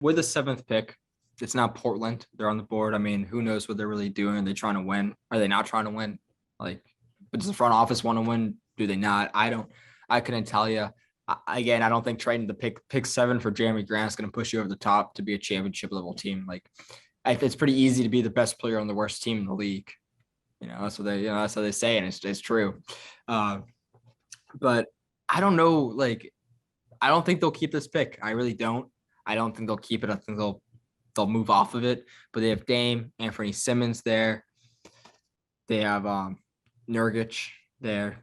with the seventh pick, it's now Portland. They're on the board. I mean, who knows what they're really doing? Are they trying to win? Are they not trying to win? Like, does the front office want to win? Do they not? I don't. I couldn't tell you. Again, I don't think trading the pick seven for Jeremy Grant is going to push you over the top to be a championship level team. Like, it's pretty easy to be the best player on the worst team in the league. That's what they say, and it's true. Uh, but I don't know. Like, I don't think they'll keep this pick. I really don't. I don't think they'll keep it. I think they'll move off of it. But they have Dame, Anthony Simmons there. They have Nurkic there.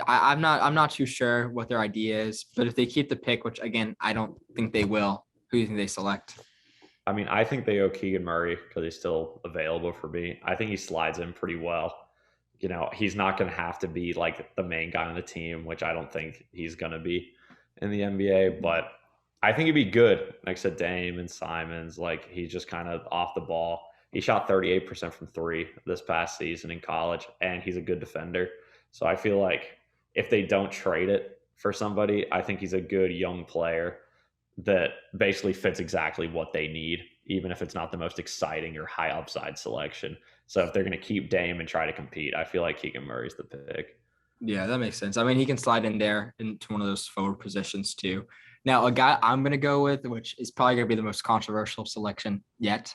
I'm not too sure what their idea is, but if they keep the pick, which again I don't think they will, who do you think they select? I mean, I think they owe Keegan Murray because he's still available for me. I think he slides in pretty well. He's not going to have to be like the main guy on the team, which I don't think he's going to be in the NBA. But I think he'd be good next to Dame and Simons. Like he's just kind of off the ball. He shot 38% from three this past season in college, and he's a good defender. So I feel like if they don't trade it for somebody, I think he's a good young player that basically fits exactly what they need, even if it's not the most exciting or high upside selection. So if they're going to keep Dame and try to compete, I feel like Keegan Murray's the pick. Yeah, that makes sense. I mean, he can slide in there into one of those forward positions too. Now, a guy I'm going to go with, which is probably going to be the most controversial selection yet,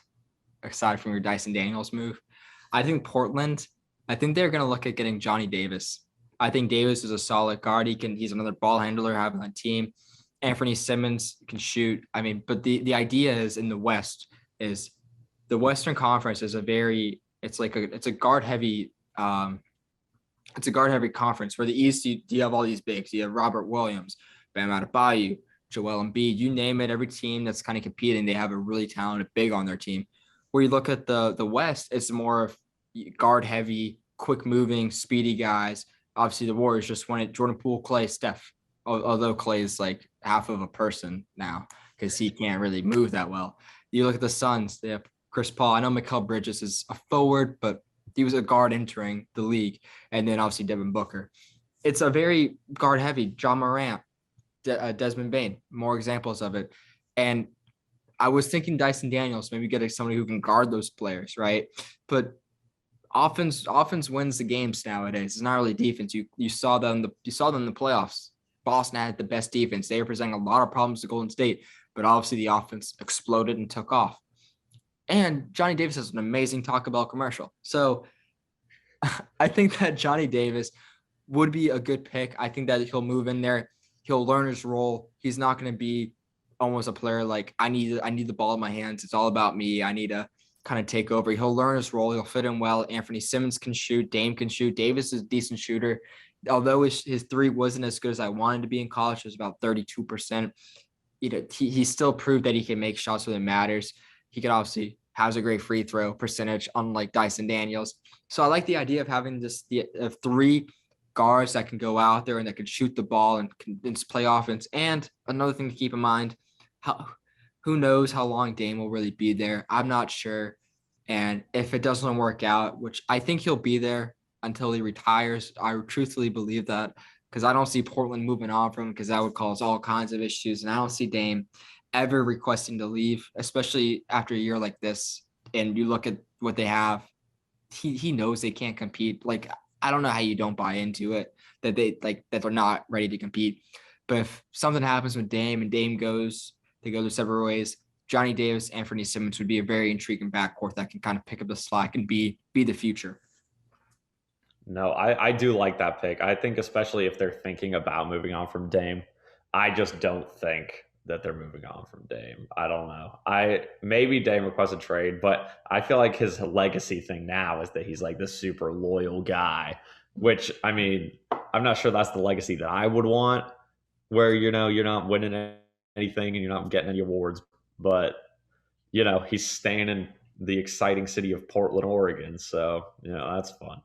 aside from your Dyson Daniels move, I think Portland. I think they're going to look at getting Johnny Davis. I think Davis is a solid guard. He's another ball handler having a team. Anthony Simmons can shoot. I mean, but the idea is in the West is the Western Conference is it's a guard heavy it's a guard heavy conference. For the East, you have all these bigs. You have Robert Williams, Bam Adebayo, Joel Embiid. You name it. Every team that's kind of competing, they have a really talented big on their team. Where you look at the West, it's more of guard heavy, quick moving, speedy guys. Obviously, the Warriors just won it. Jordan Poole, Clay, Steph. Although Clay is like half of a person now because he can't really move that well. You look at the Suns. They have Chris Paul. I know Mikal Bridges is a forward, but he was a guard entering the league, and then obviously Devin Booker. It's a very guard heavy. John Morant, Desmond Bain, more examples of it. And I was thinking Dyson Daniels, maybe get somebody who can guard those players, right? But offense wins the games nowadays. It's not really defense. You saw them in the playoffs. Boston had the best defense. They were presenting a lot of problems to Golden State, but obviously the offense exploded and took off. And Johnny Davis has an amazing Taco Bell commercial. So I think that Johnny Davis would be a good pick. I think that he'll move in there. He'll learn his role. He's not going to be almost a player like I need the ball in my hands. It's all about me. I need to kind of take over. He'll learn his role. He'll fit in well. Anthony Simmons can shoot. Dame can shoot. Davis is a decent shooter. Although his three wasn't as good as I wanted to be in college, it was about 32%. He still proved that he can make shots when it matters. He can obviously has a great free throw percentage, unlike Dyson Daniels. So I like the idea of having of three guards that can go out there and that can shoot the ball and can play offense. And another thing to keep in mind, who knows how long Dame will really be there? I'm not sure. And if it doesn't work out, which I think he'll be there until he retires, I truthfully believe that because I don't see Portland moving on from him because that would cause all kinds of issues. And I don't see Dame ever requesting to leave, especially after a year like this. And you look at what they have, he knows they can't compete. Like, I don't know how you don't buy into it that they're not ready to compete. But if something happens with Dame and Dame goes, they go their separate ways. Johnny Davis, Anthony Simmons would be a very intriguing backcourt that can kind of pick up the slack and be the future. No, I do like that pick. I think especially if they're thinking about moving on from Dame, I just don't think that they're moving on from Dame. I don't know. I maybe Dame requests a trade, but I feel like his legacy thing now is that he's like this super loyal guy, which I mean, I'm not sure that's the legacy that I would want, where you're not winning anything and you're not getting any awards, but he's staying in the exciting city of Portland, Oregon. So, that's fun.